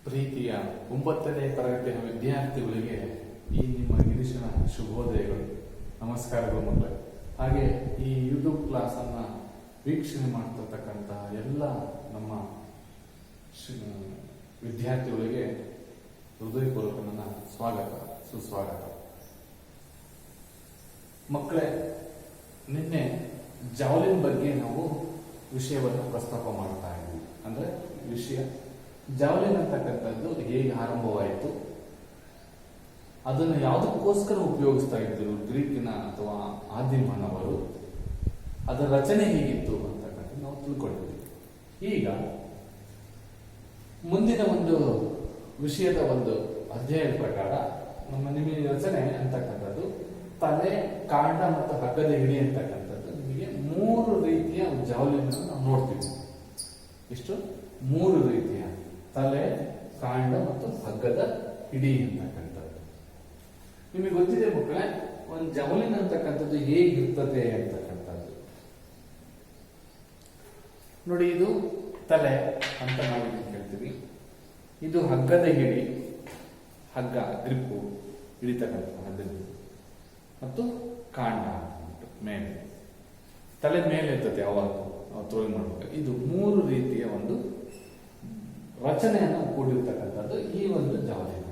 ಪ್ರೀತಿಯ 9ನೇ ತರಗತಿಯ ವಿದ್ಯಾರ್ಥಿಗಳಿಗೆ ಈ ನಿಮ್ಮ ಗಿರೀಶನ ಶುಭೋದಯಗಳು, ನಮಸ್ಕಾರಗಳು ಮಕ್ಕಳೇ. ಹಾಗೆ ಈ ಯೂಟ್ಯೂಬ್ ಕ್ಲಾಸ್ ಅನ್ನ ವೀಕ್ಷಣೆ ಮಾಡ್ತಿರ್ತಕ್ಕಂಥ ಎಲ್ಲ ನಮ್ಮ ವಿದ್ಯಾರ್ಥಿಗಳಿಗೆ ಹೃದಯಪೂರ್ವಕ ನನ್ನ ಸ್ವಾಗತ, ಸುಸ್ವಾಗತ. ಮಕ್ಕಳೇ, ನಿನ್ನೆ ಜಾವಲಿನ್ ಬಗ್ಗೆ ನಾವು ವಿಷಯವನ್ನು ಪ್ರಸ್ತಾಪ ಮಾಡ್ತಾ ಇದ್ವಿ. ಅಂದ್ರೆ ವಿಷಯ ಜಾವಲಿನ್ ಅಂತಕ್ಕಂಥದ್ದು ಹೇಗೆ ಆರಂಭವಾಯಿತು, ಅದನ್ನು ಯಾವುದಕ್ಕೋಸ್ಕರ ಉಪಯೋಗಿಸ್ತಾ ಇದ್ರು ಗ್ರೀಕಿನ ಅಥವಾ ಆದಿಮಾನವರು, ಅದರ ರಚನೆ ಹೇಗಿತ್ತು ಅಂತಕ್ಕಂಥದ್ದು ನಾವು ತಿಳ್ಕೊಂಡಿದ್ವಿ. ಈಗ ಮುಂದಿನ ಒಂದು ವಿಷಯದ ಒಂದು ಅಧ್ಯಯನದ ಪ್ರಕಾರ ನಿಮಗೆ ರಚನೆ ಅಂತಕ್ಕಂಥದ್ದು ತಲೆ, ಕಾಂಡ ಮತ್ತು ಹಗ್ಗದ ಹಿಡಿ ಅಂತಕ್ಕಂಥದ್ದು ನಿಮಗೆ 3 ರೀತಿಯ ಜಾವಲಿನ್ ನಾವು ನೋಡ್ತೀವಿ. ಇಷ್ಟು 3 ರೀತಿಯ ತಲೆ, ಕಾಂಡ ಮತ್ತು ಹಗ್ಗದ ಹಿಡಿ ಅಂತಕ್ಕಂಥದ್ದು ನಿಮಗೆ ಗೊತ್ತಿದೆ ಮಕ್ಕಳೇ. ಒಂದು ಜಾವಲಿನ್ ಅಂತಕ್ಕಂಥದ್ದು ಹೇಗಿರ್ತದೆ ಅಂತಕ್ಕಂಥದ್ದು ನೋಡಿ. ಇದು ತಲೆ ಅಂತ ನಾವು ಹೇಳ್ತೀವಿ. ಇದು ಹಗ್ಗದ ಹಿಡಿ, ಹಗ್ಗ ಗ್ರಿಪ್ಪು ಹಿಡಿತಕ್ಕಂಥ ಹಗ್ಗದ, ಮತ್ತು ಕಾಂಡ ಮೇಲೆ, ತಲೆ ಮೇಲೆ ಇರ್ತದೆ ಯಾವಾಗ ನಾವು ತೋಳಿ ಮಾಡ್ಬೇಕು. ಇದು 3 ರೀತಿಯ ಒಂದು ರಚನೆಯನ್ನು ಕೂಡಿರ್ತಕ್ಕಂಥದ್ದು ಈ ಒಂದು ಜಾವಲಿನ್.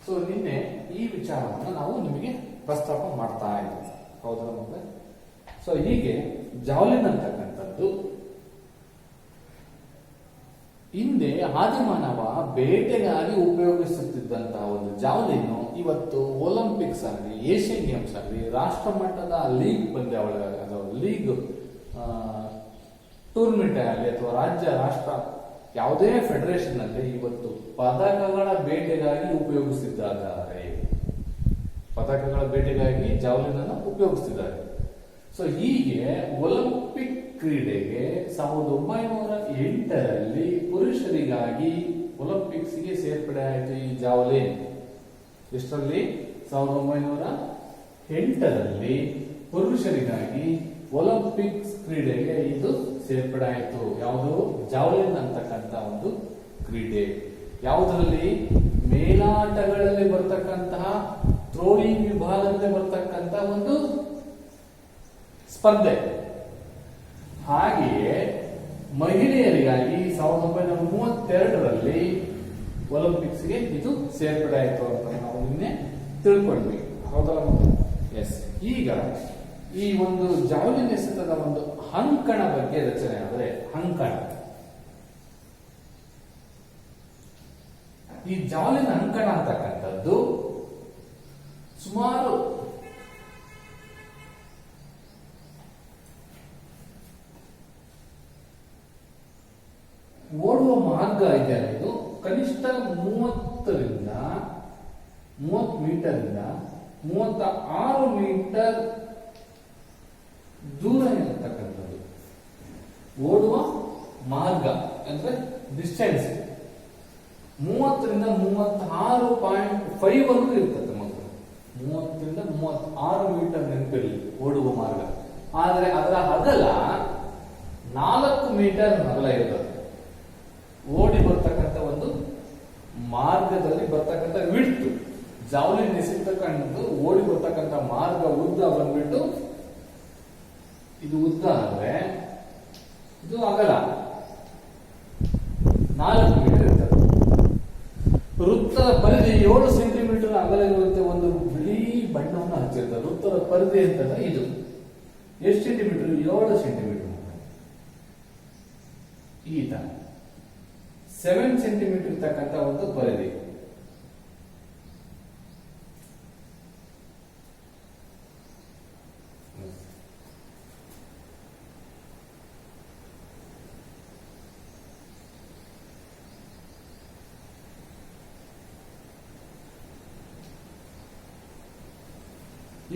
ಸೊ ನಿನ್ನೆ ಈ ವಿಚಾರವನ್ನು ನಾವು ನಿಮಗೆ ಪ್ರಸ್ತಾಪ ಮಾಡ್ತಾ ಇದ್ದೀವಿ, ಹೌದಾ ಮಕ್ಕಳೇ? ಸೊ ಹೀಗೆ ಜಾವಲಿನ್ ಅಂತಕ್ಕಂಥದ್ದು ಹಿಂದೆ ಆದಿಮಾನವ ಬೇಟೆಗಾಗಿ ಉಪಯೋಗಿಸುತ್ತಿದ್ದಂತಹ ಒಂದು ಜಾವಲಿನ್ನು ಇವತ್ತು ಒಲಿಂಪಿಕ್ಸ್ ಆಗಲಿ, ಏಷ್ಯನ್ ಗೇಮ್ಸ್ ಆಗಲಿ, ರಾಷ್ಟ್ರ ಮಟ್ಟದ ಲೀಗ್ ಪಂದ್ಯಾವಳಿ ಅಥವಾ ಲೀಗ್ ಟೂರ್ನಮೆಂಟ್ ಆಗಲಿ ಅಥವಾ ರಾಜ್ಯ, ರಾಷ್ಟ್ರ ಯಾವುದೇ ಫೆಡರೇಷನ್ ಅಲ್ಲಿ ಇವತ್ತು ಪದಕಗಳ ಬೇಟೆಗಾಗಿ ಉಪಯೋಗಿಸುತ್ತಿದ್ದಾರೆ. ಪದಕಗಳ ಬೇಟೆಗಾಗಿ ಜಾವಲಿನ್ ಅನ್ನು ಉಪಯೋಗಿಸುತ್ತಿದ್ದಾರೆ. ಸೊ ಹೀಗೆ ಒಲಿಂಪಿಕ್ ಕ್ರೀಡೆಗೆ 1908ರಲ್ಲಿ ಪುರುಷರಿಗಾಗಿ ಒಲಿಂಪಿಕ್ಸ್ಗೆ ಸೇರ್ಪಡೆ ಆಯಿತು ಈ ಜಾವಲಿನ್. ಎಷ್ಟರಲ್ಲಿ? 1908ರಲ್ಲಿ ಪುರುಷರಿಗಾಗಿ ಒಲಿಂಪಿಕ್ಸ್ ಕ್ರೀಡೆಗೆ ಇದು ಸೇರ್ಪಡೆ ಆಯಿತು. ಯಾವುದು? ಜಾವಲಿನ್ ಅಂತಕ್ಕಂಥ ಒಂದು ಕ್ರೀಡೆ. ಯಾವುದರಲ್ಲಿ? ಮೇಲಾಟಗಳಲ್ಲಿ ಬರ್ತಕ್ಕಂತಹ ಥ್ರೋಯಿಂಗ್ ವಿಭಾಗದಲ್ಲಿ ಬರ್ತಕ್ಕಂಥ ಒಂದು ಸ್ಪರ್ಧೆ. ಹಾಗೆಯೇ ಮಹಿಳೆಯರಿಗಾಗಿ 1932ರಲ್ಲಿ ಒಲಿಂಪಿಕ್ಸ್ಗೆ ಇದು ಸೇರ್ಪಡೆ ಆಯಿತು ಅಂತ ನಾವು ನಿನ್ನೆ ತಿಳ್ಕೊಂಡ್ವಿ, ಹೌದಲ್ಲ? ಎಸ್. ಈಗ ಈ ಒಂದು ಜಾವಲಿನ್ ಎಸೆತದ ಒಂದು ಅಂಕಣ ಬಗ್ಗೆ ರಚನೆ ಆದರೆ, ಅಂಕಣ, ಈ ಜಾವಲಿನ್ ಅಂಕಣ ಅಂತಕ್ಕಂಥದ್ದು ಸುಮಾರು ಓಡುವ ಮಾರ್ಗ ಇದೆ. ಇದು ಕನಿಷ್ಠ 30 ಮೀಟರ್ ಇಂದ 36 ಮೀಟರ್ ದೂರ ಇರತಕ್ಕಂಥದ್ದು ಓಡುವ ಮಾರ್ಗ. ಅಂದ್ರೆ ಡಿಸ್ಟೆನ್ಸ್ 30ರಿಂದ 36.5 ವರೆಗೂ ಇರ್ತದೆ ಮಕ್ಕಳು. 30ರಿಂದ 36 ಮೀಟರ್ ನೆನಪಿರಲಿ ಓಡುವ ಮಾರ್ಗ. ಆದರೆ ಅದರ ಅಗಲ 4 ಮೀಟರ್ ಅಗಲ ಇರ್ತದೆ. ಓಡಿ ಬರ್ತಕ್ಕಂಥ ಒಂದು ಮಾರ್ಗದಲ್ಲಿ ಬರ್ತಕ್ಕಂಥ ವಿಡ್ತು, ಜಾವಲಿನ್ ಎಸೆತಕ್ಕಂಥದ್ದು ಓಡಿ ಬರ್ತಕ್ಕಂಥ ಮಾರ್ಗ ಉದ್ದ ಬಂದ್ಬಿಟ್ಟು, ಇದು ಉದ್ದ ಅಂದ್ರೆ ಇದು ಅಗಲ 4 ಮೀಟರ್ ಇರ್ತದೆ. ವೃತ್ತದ ಪರಿಧಿ 7 ಸೆಂಟಿಮೀಟರ್ ಅಗಲ ಇರುವಂತೆ ಒಂದು ಬಿಳಿ ಬಣ್ಣವನ್ನು ಹಚ್ಚಿರ್ತಾರೆ. ವೃತ್ತದ ಪರಿಧಿ ಅಂತಂದ್ರೆ ಇದು ಎಷ್ಟು ಸೆಂಟಿಮೀಟರ್? 7 ಸೆಂಟಿಮೀಟರ್. ಈತ 7 ಸೆಂಟಿಮೀಟರ್ ಇರ್ತಕ್ಕಂಥ ಒಂದು ಪರಿಧಿ.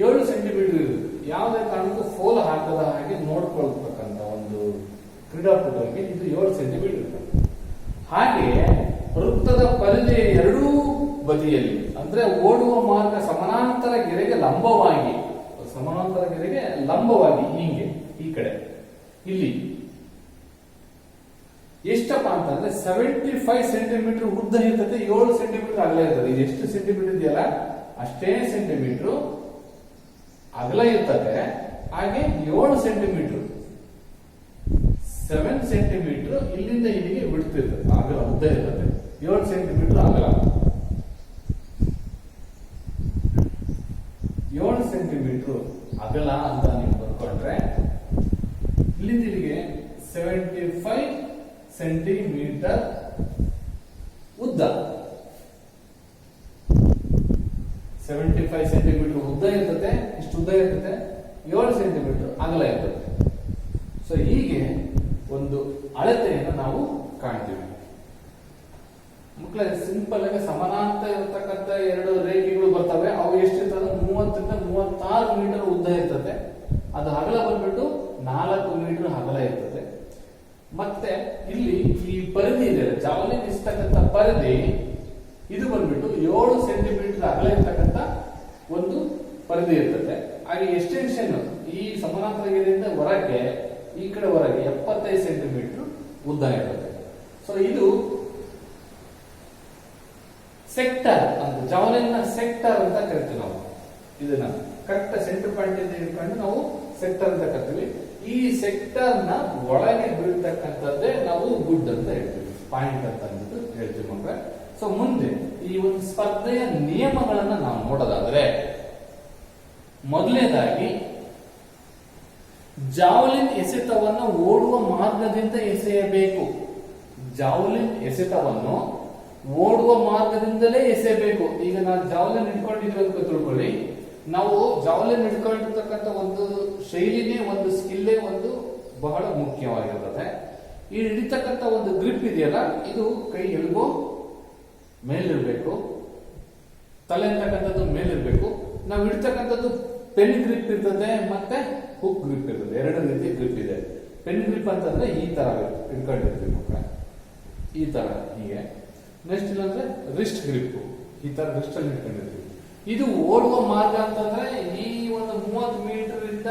ಏಳು ಸೆಂಟಿಮೀಟರ್ ಇರುತ್ತೆ. ಯಾವುದೇ ಕಾರಣಕ್ಕೂ ಫೋಲ್ ಹಾಕದ ಹಾಗೆ ನೋಡ್ಕೊಳ್ತಕ್ಕಂಥ ಒಂದು ಕ್ರೀಡಾಪಟುವಿಗೆ ಇದು 7 ಸೆಂಟಿಮೀಟರ್ ಇರ್ತದೆ. ಹಾಗೆಯೇ ವೃತ್ತದ ಪರಿಧಿಯ ಎರಡೂ ಬದಿಯಲ್ಲಿ, ಅಂದ್ರೆ ಓಡುವ ಮಾರ್ಗ ಸಮಾನಾಂತರ ಗೆರೆಗೆ ಲಂಬವಾಗಿ ಹೀಗೆ ಈ ಕಡೆ ಇಲ್ಲಿ ಎಷ್ಟಪ್ಪ ಅಂತಂದ್ರೆ 75 ಸೆಂಟಿಮೀಟರ್ ಉದ್ದ ಇರ್ತದೆ, 7 ಸೆಂಟಿಮೀಟರ್ ಅಗಲ ಇರ್ತದೆ. ಇದು ಎಷ್ಟು ಸೆಂಟಿಮೀಟರ್ ಇದೆಯಲ್ಲ ಅಷ್ಟೇ ಸೆಂಟಿಮೀಟರ್ ಅಗಲ ಇರ್ತದೆ. ಹಾಗೆ 7 ಸೆಂಟಿಮೀಟರ್ 7 ಸೆಂಟಿಮೀಟರ್ ಇಲ್ಲಿಂದ ಇಲ್ಲಿಗೆ ಬಿಡ್ತಿರ್ತದೆ, ಅಗಲ ಉದ್ದ ಇರ್ತದೆ. 7 ಸೆಂಟಿಮೀಟರ್ ಅಗಲ, 7 ಸೆಂಟಿಮೀಟರ್ ಅಗಲ ಅಂತ ನೀವು ಬರ್ಕೊಂಡ್ರೆ ಇಲ್ಲಿಂದ ಇಲ್ಲಿಗೆ 75 ಸೆಂಟಿಮೀಟರ್ ಉದ್ದ, 75 ಸೆಂಟಿಮೀಟರ್ ಉದ್ದ ಇರ್ತದೆ. ಇಷ್ಟು ಉದ್ದ ಇರ್ತದೆ, 7 ಸೆಂಟಿಮೀಟರ್ ಅಗಲ ಇರ್ತದೆ. ಸೊ ಹೀಗೆ ಒಂದು ಅಳತೆಯನ್ನು ನಾವು ಕಾಣ್ತೀವಿ. ಮಕ್ಕಳ ಸಿಂಪಲ್ ಆಗಿ ಸಮಾನಾಂತರ ಇರತಕ್ಕಂತ ಎರಡು ರೇಖೆಗಳು ಬರ್ತವೆ. ಅವು ಎಷ್ಟಿರ್ತದೆ? 30 ರಿಂದ 36 ಮೀಟರ್ ಉದ್ದ ಇರ್ತದೆ. ಅದು ಅಗಲ ಬಂದ್ಬಿಟ್ಟು 4 ಮೀಟರ್ ಅಗಲ ಇರ್ತದೆ. ಮತ್ತೆ ಇಲ್ಲಿ ಈ ಪರಿಧಿ ಇದೆ, ಜಾವಲಿನ್ ಇರ್ತಕ್ಕಂಥ ಪರಿಧಿ, ಇದು ಬಂದ್ಬಿಟ್ಟು 7 ಸೆಂಟಿಮೀಟರ್ ಅಗಲ ಇರ್ತಕ್ಕಂಥ ಒಂದು ಪರಿಧಿ ಇರ್ತದೆ. ಹಾಗೆ ಎಕ್ಸ್ಟೆನ್ಷನ್ ಈ ಸಮಾನಾಂತರ ಗೆರೆಯಿಂದ ಹೊರಗೆ ಈ ಕಡೆ ಹೊರಗೆ 75 ಸೆಂಟಿಮೀಟರ್ ಉದ್ದ ಇರ್ತದೆ. ಸೊ ಇದು ಸೆಕ್ಟರ್ ಅಂತ, ಜಾವಲಿನ್ ಸೆಕ್ಟರ್ ಅಂತ ಕರಿತೀವಿ ನಾವು. ಇದನ್ನ ಕರೆಕ್ಟ್ ಸೆಂಟರ್ ಪಾಯಿಂಟ್ ಇಂದ ಹಿಡ್ಕೊಂಡು ನಾವು ಸೆಕ್ಟರ್ ಅಂತ ಕರಿತೀವಿ. ಈ ಸೆಕ್ಟರ್ ನ ಒಳಗೆ ಬೀಳ್ತಕ್ಕಂಥದ್ದೇ ನಾವು ಗುಡ್ ಅಂತ ಹೇಳ್ತೀವಿ, ಪಾಯಿಂಟ್ ಅಂತ ಅಂದ್ಬಿಟ್ಟು ಹೇಳ್ತೀವಿ ಮಕ್ಕಳ. ಸೊ ಮುಂದೆ ಈ ಒಂದು ಸ್ಪರ್ಧೆಯ ನಿಯಮಗಳನ್ನ ನಾವು ನೋಡೋದಾದ್ರೆ, ಮೊದಲನೇದಾಗಿ ಜಾವಲಿನ್ ಎಸೆತವನ್ನು ಓಡುವ ಮಾರ್ಗದಿಂದ ಎಸೆಯಬೇಕು. ಜಾವಲಿನ್ ಎಸೆತವನ್ನು ಓಡುವ ಮಾರ್ಗದಿಂದಲೇ ಎಸೆಯಬೇಕು. ಈಗ ನಾವು ಜಾವಲಿನ್ ಇಟ್ಕೊಂಡಿದ್ವಿ ಅಂತ ತಿಳ್ಕೊಳ್ಳಿ. ನಾವು ಜಾವಲಿನ್ ಇಟ್ಕೊಂಡಿರ್ತಕ್ಕಂಥ ಒಂದು ಶೈಲಿನೇ, ಒಂದು ಸ್ಕಿಲ್ಲೇ ಒಂದು ಬಹಳ ಮುಖ್ಯವಾಗಿರ್ತದೆ. ಈ ಹಿಡಿತಕ್ಕಂಥ ಒಂದು ಗ್ರಿಪ್ ಇದೆಯಲ್ಲ, ಇದು ಕೈ ಎಲ್ಬೋ ಮೇಲಿರ್ಬೇಕು, ತಲೆ ಅಂತಕ್ಕಂಥದ್ದು ಮೇಲಿರ್ಬೇಕು. ನಾವು ಹಿಡಿತಕ್ಕಂಥದ್ದು ಪೆನ್ ಗ್ರಿಪ್ ಇರ್ತದೆ, ಮತ್ತೆ ಹುಕ್ ಗ್ರಿಪ್ ಇರ್ತದೆ. ಎರಡು ರೀತಿ ಗ್ರಿಪ್ ಇದೆ. ಪೆನ್ ಗ್ರಿಪ್ ಅಂತಂದ್ರೆ ಈ ತರ ಇಟ್ಕೊಂಡಿರ್ತೀವಿ ಮಕ್ಕಳ, ಈ ತರ ಹೀಗೆ. ನೆಕ್ಸ್ಟ್ ಇಲ್ಲಂದ್ರೆ ರಿಸ್ಟ್ ಗ್ರಿಪ್, ಈ ತರ ರಿಸ್ಟ್ ಅಲ್ಲಿ ಇಟ್ಕೊಂಡಿರ್ತೀವಿ. ಇದು ಓಡುವ ಮಾರ್ಗ ಅಂತಂದ್ರೆ ಈ ಒಂದು 30 ಮೀಟರ್ ಇಂದ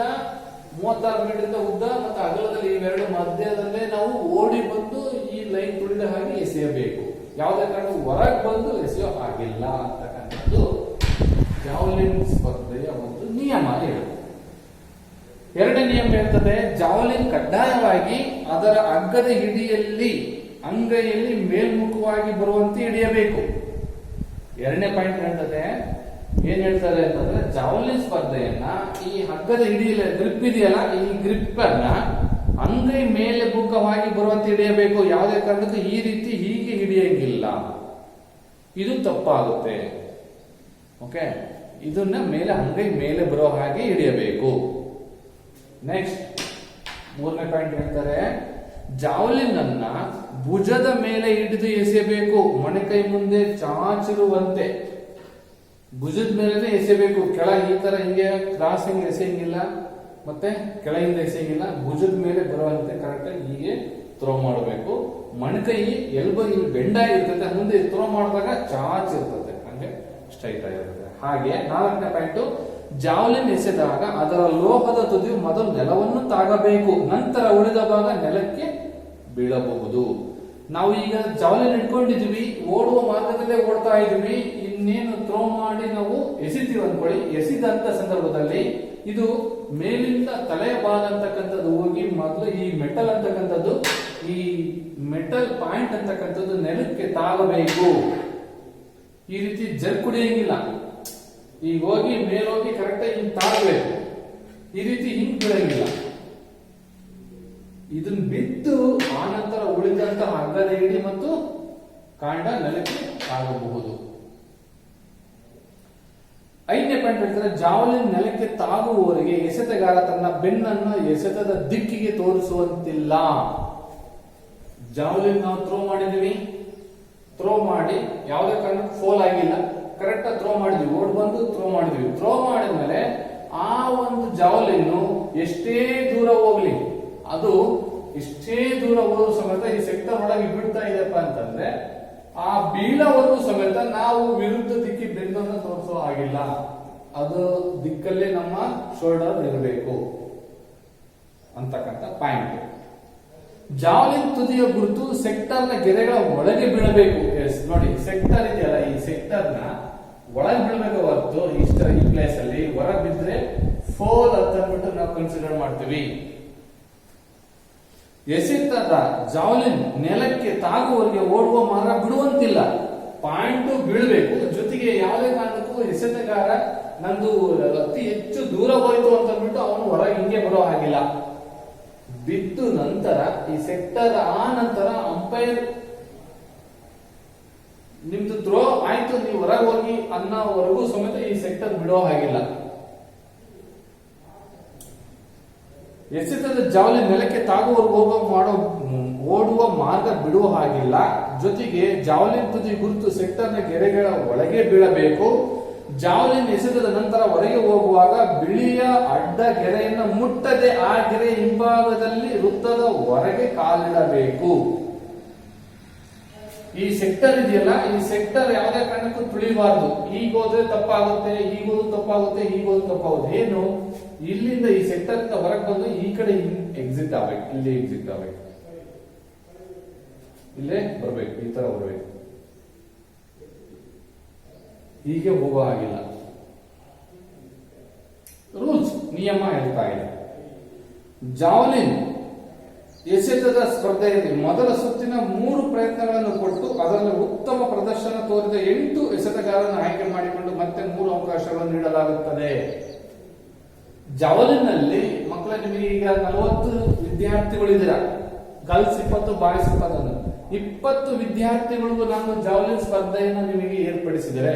36 ಮೀಟರ್ ಇಂದ ಉದ್ದ ಮತ್ತೆ ಅಗಲದಲ್ಲಿ ಇವೆರಡು ಮಧ್ಯದಲ್ಲೇ ನಾವು ಓಡಿ ಬಂದು ಈ ಲೈನ್ ತುಳಿದ ಹಾಗೆ ಎಸೆಯಬೇಕು. ಯಾವುದೇ ಕಾರಣ ಹೊರಗೆ ಬಂದು ಎಸೆಯೋ ಆಗಿಲ್ಲ ಅಂತಕ್ಕಂಥದ್ದು ಜಾವಲಿನ್ ಸ್ಪರ್ಧೆಯ ಒಂದು ನಿಯಮ ಹೇಳುತ್ತೆ. ಎರಡನೇ ನಿಯಮ ಇರ್ತದೆ, ಜಾವಲಿನ್ ಕಡ್ಡಾಯವಾಗಿ ಅದರ ಹಗ್ಗದ ಹಿಡಿಯಲ್ಲಿ ಅಂಗೈಯಲ್ಲಿ ಮೇಲ್ಮುಖವಾಗಿ ಬರುವಂತೆ ಹಿಡಿಯಬೇಕು. ಎರಡನೇ ಪಾಯಿಂಟ್ ಹೇಳ್ತದೆ, ಏನ್ ಹೇಳ್ತಾರೆ ಅಂತಂದ್ರೆ, ಜಾವಲಿನ್ ಸ್ಪರ್ಧೆಯನ್ನ ಈ ಹಗ್ಗದ ಹಿಡಿಯಲ್ಲ ಗ್ರಿಪ್ ಇದೆಯಲ್ಲ, ಈ ಗ್ರಿಪ್ ಅನ್ನ ಅಂಗೈ ಮೇಲೆ ಮುಖವಾಗಿ ಬರುವಂತೆ ಹಿಡಿಯಬೇಕು. ಯಾವುದೇ ಕಾರಣಕ್ಕೂ ಈ ರೀತಿ ಹೀಗೆ ಹಿಡಿಯಂಗಿಲ್ಲ, ಇದು ತಪ್ಪಾಗುತ್ತೆ. ಓಕೆ, ಇದನ್ನ ಮೇಲೆ ಅಂಗೈ ಮೇಲೆ ಬರೋ ಹಾಗೆ ಹಿಡಿಯಬೇಕು. ನೆಕ್ಸ್ಟ್ ಮೂರನೇ ಪಾಯಿಂಟ್ ಹೇಳ್ತಾರೆ, ಜಾವಲಿನ್ ಅನ್ನ ಭುಜದ ಮೇಲೆ ಹಿಡಿದು ಎಸೆಯಬೇಕು. ಮೊಣಕೈ ಮುಂದೆ ಚಾಚಿರುವಂತೆ ಭುಜದ ಮೇಲೆ ಎಸೆಯಬೇಕು. ಕೆಳ ಈ ತರ ಹಿಂಗೆ ಕ್ರಾಸ್ ಹಿಂಗೆ ಎಸೆಯಂಗಿಲ್ಲ, ಮತ್ತೆ ಕೆಳಗಿಂದ ಎಸೆಯಂಗಿಲ್ಲ. ಭುಜದ ಮೇಲೆ ಬರುವಂತೆ ಕರೆಕ್ಟ್ ಆಗಿ ಹೀಗೆ ಥ್ರೋ ಮಾಡಬೇಕು. ಮೊಣಕೈ ಎಲ್ಬೋ ಇಲ್ಲಿ ಬೆಂಡಾಗಿರ್ತದೆ, ಮುಂದೆ ಥ್ರೋ ಮಾಡಿದಾಗ ಚಾಚಿರ್ತದೆ, ಹಂಗೆ ಸ್ಟ್ರೈಟ್ ಆಗಿರ್ತದೆ. ಹಾಗೆ ನಾಲ್ಕನೇ ಪಾಯಿಂಟ್, ಜಾವಲಿನ್ ಎಸೆದಾಗ ಅದರ ಲೋಹದ ತುದಿಯು ಮೊದಲು ನೆಲವನ್ನು ತಾಗಬೇಕು, ನಂತರ ಉಳಿದ ಭಾಗ ನೆಲಕ್ಕೆ ಬೀಳಬಹುದು. ನಾವು ಈಗ ಜಾವಲಿನ್ ಇಟ್ಕೊಂಡಿದ್ವಿ, ಓಡುವ ಮಾರ್ಗದಲ್ಲೇ ಓಡ್ತಾ ಇದೀವಿ. ಇನ್ನೇನು ಥ್ರೋ ಮಾಡಿ ನಾವು ಎಸಿತೀವಿ ಅನ್ಕೊಳ್ಳಿ. ಎಸಿದಂತ ಸಂದರ್ಭದಲ್ಲಿ ಇದು ಮೇಲಿಂದ ತಲೆಯ ಭಾಗ ಅಂತಕ್ಕಂಥದ್ದು ಹೋಗಿ ಮೊದಲು ಈ ಮೆಟಲ್ ಅಂತಕ್ಕಂಥದ್ದು, ಈ ಮೆಟಲ್ ಪಾಯಿಂಟ್ ಅಂತಕ್ಕಂಥದ್ದು ನೆಲಕ್ಕೆ ತಾಗಬೇಕು. ಈ ರೀತಿ ಜರ್ಕ್ ಕುಡಿಯಂಗಿಲ್ಲ. ಈಗ ಹೋಗಿ ಮೇಲೋಗಿ ಕರೆಕ್ಟಾಗಿ ಹಿಂಗ್ ತಾಗಬೇಕು. ಈ ರೀತಿ ಹಿಂಗ್ ಬಿಡಂಗಿಲ್ಲ. ಇದನ್ನ ಬಿದ್ದು ಆನಂತರ ಉಳಿದಂತಹ ಹಗ್ಗದ ಹಿಡಿ ಮತ್ತು ಕಾಂಡ ನೆಲಕ್ಕೆ ತಾಗಬಹುದು. ಐದನೇ ಪಾಯಿಂಟ್ ಹೇಳ್ತಾರೆ, ಜಾವಲಿನ್ ನೆಲಕ್ಕೆ ತಾಗುವವರೆಗೆ ಎಸೆತಗಾರ ತನ್ನ ಬೆನ್ನನ್ನು ಎಸೆತದ ದಿಕ್ಕಿಗೆ ತೋರಿಸುವಂತಿಲ್ಲ. ಜಾವಲಿನ್ ನಾವು ಥ್ರೋ ಮಾಡಿದೀವಿ, ಥ್ರೋ ಮಾಡಿ ಯಾವುದೇ ಕಾರಣಕ್ಕೂ ಫೋಲ್ ಆಗಿಲ್ಲ, ಕರೆಕ್ಟ್ ಆಗಿ ಥ್ರೋ ಮಾಡಿದ್ವಿ, ಓಡ್ ಬಂದು ಥ್ರೋ ಮಾಡಿದ್ವಿ. ಥ್ರೋ ಮಾಡಿದ್ಮೇಲೆ ಆ ಒಂದು ಜಾವಲಿನ್ನು ಎಷ್ಟೇ ದೂರ ಹೋಗ್ಲಿ, ಅದು ಎಷ್ಟೇ ದೂರ ಹೋದ್ರೂ ಸಮೇತ ಈ ಸೆಕ್ಟರ್ ಒಳಗೆ ಬೀಳ್ತಾ ಇದೆಯಪ್ಪ ಅಂತಂದ್ರೆ ಆ ಬೀಳವರೆಗೂ ಸಮೇತ ನಾವು ವಿರುದ್ಧ ದಿಕ್ಕಿ ಬೆನ್ನನ್ನು ತೋರಿಸೋ ಆಗಿಲ್ಲ. ಅದು ದಿಕ್ಕಲ್ಲೇ ನಮ್ಮ ಶೋಲ್ಡರ್ ಇರಬೇಕು ಅಂತಕ್ಕಂಥ ಪಾಯಿಂಟ್. ಜಾವಲಿನ್ ತುದಿಯ ಗುರುತು ಸೆಕ್ಟರ್ನ ಗೆರೆಗಳ ಒಳಗೆ ಬೀಳಬೇಕು. ಎಸ್ ನೋಡಿ, ಸೆಕ್ಟರ್ ಇದೆಯಲ್ಲ, ಈ ಸೆಕ್ಟರ್ ನ ಒಳಗೆ ಬೀಳ್ಬೇಕು ಹೊರತು ಈ ಪ್ಲೇಸ್ ಅಲ್ಲಿ ಹೊರಗೆ ಬಿದ್ರೆ ಫೋಲ್ ಅಂತ ಅಂದ್ಬಿಟ್ಟು ನಾವು ಕನ್ಸಿಡರ್ ಮಾಡ್ತೀವಿ. ಎಸೆತದ ಜಾವಲಿನ್ ನೆಲಕ್ಕೆ ತಾಗುವವರೆಗೆ ಓಡುವ ಮಾರ್ಗ ಬಿಡುವಂತಿಲ್ಲ. ಪಾಯಿಂಟ್ ಬೀಳ್ಬೇಕು, ಜೊತೆಗೆ ಯಾವುದೇ ಕಾರಣಕ್ಕೂ ಎಸೆತಗಾರ ನಂದು ಅತಿ ಹೆಚ್ಚು ದೂರ ಹೋಯ್ತು ಅಂತ ಅಂದ್ಬಿಟ್ಟು ಅವನು ಹೊರಗೆ ಹಿಂಗೆ ಬರೋ ಹಾಗಿಲ್ಲ. ಬಿದ್ದು ನಂತರ ಈ ಸೆಕ್ಟರ್ ಆ ನಂತರ ಅಂಪೈರ್ ನಿಮ್ದು ಥ್ರೋ ಆಯ್ತು, ನೀವು ಹೊರಗೆ ಹೋಗಿ ಅನ್ನೋವರೆಗೂ ಸಮೇತ ಈ ಸೆಕ್ಟರ್ ಬಿಡೋ ಹಾಗಿಲ್ಲ. ಎಸೆತದ ಜಾವಲಿನ್ ನೆಲಕ್ಕೆ ತಾಗುವವರೆಗೂ ಓಡುವ ಮಾರ್ಗ ಬಿಡುವ ಹಾಗಿಲ್ಲ. ಜೊತೆಗೆ ಜಾವಲಿನ್ ತುದಿ ಗುರುತು ಸೆಕ್ಟರ್ನ ಗೆರೆಗಳ ಒಳಗೆ ಬೀಳಬೇಕು. ಜಾವಲಿನ್ ಎಸೆತದ ನಂತರ ಹೊರಗೆ ಹೋಗುವಾಗ ಬಿಳಿಯ ಅಡ್ಡ ಗೆರೆಯನ್ನು ಮುಟ್ಟದೆ ಆ ಗೆರೆ ಹಿಂಭಾಗದಲ್ಲಿ ವೃತ್ತದ ಹೊರಗೆ ಕಾಲಿಡಬೇಕು. ಈ ಸೆಕ್ಟರ್ ಇದೆಯಲ್ಲ, ಈ ಸೆಕ್ಟರ್ ಯಾವುದೇ ಕಾರಣಕ್ಕೂ ತುಳಿಬಾರ್ದು. ಈಗ ಹೋದ್ರೆ ತಪ್ಪಾಗುತ್ತೆ, ಈಗೋದು ತಪ್ಪಾಗುತ್ತೆ, ಈಗೋದು ತಪ್ಪಾಗುತ್ತೆ. ಏನು, ಇಲ್ಲಿಂದ ಈ ಸೆಕ್ಟರ್ ಇಂದ ಹೊರಗೆ ಬಂದು ಈ ಕಡೆ ಎಕ್ಸಿಟ್ ಆಗ್ಬೇಕು, ಇಲ್ಲಿ ಎಕ್ಸಿಟ್ ಆಗ್ಬೇಕು, ಇಲ್ಲೇ ಬರ್ಬೇಕು, ಈ ತರ ಬರ್ಬೇಕು, ಹೀಗೆ ಹೋಗೋ ಹಾಗಿಲ್ಲ. ರೂಲ್ಸ್, ನಿಯಮ ಹೇಳ್ತಾ ಇದೆ. ಜಾವಲಿನ್ ಎಸೆತದ ಸ್ಪರ್ಧೆಯಲ್ಲಿ ಮೊದಲ ಸುತ್ತಿನ 3 ಪ್ರಯತ್ನಗಳನ್ನು ಕೊಟ್ಟು ಅದರಲ್ಲಿ ಉತ್ತಮ ಪ್ರದರ್ಶನ ತೋರಿದ 8 ಎಸೆತಗಾರರನ್ನು ಆಯ್ಕೆ ಮಾಡಿಕೊಂಡು ಮತ್ತೆ 3 ಅವಕಾಶಗಳನ್ನು ನೀಡಲಾಗುತ್ತದೆ. ಜಾವಲಿನ್ ನಲ್ಲಿ ಮಕ್ಕಳ ನಿಮಗೆ ಈಗ 40 ವಿದ್ಯಾರ್ಥಿಗಳಿದ್ದೀರಾ, ಗರ್ಲ್ಸ್ 20 ಬಾಯ್ಸ್ 20. 20 ವಿದ್ಯಾರ್ಥಿಗಳಿಗೂ ನಾನು ಜಾವಲಿನ್ ಸ್ಪರ್ಧೆಯನ್ನು ನಿಮಗೆ ಏರ್ಪಡಿಸಿದರೆ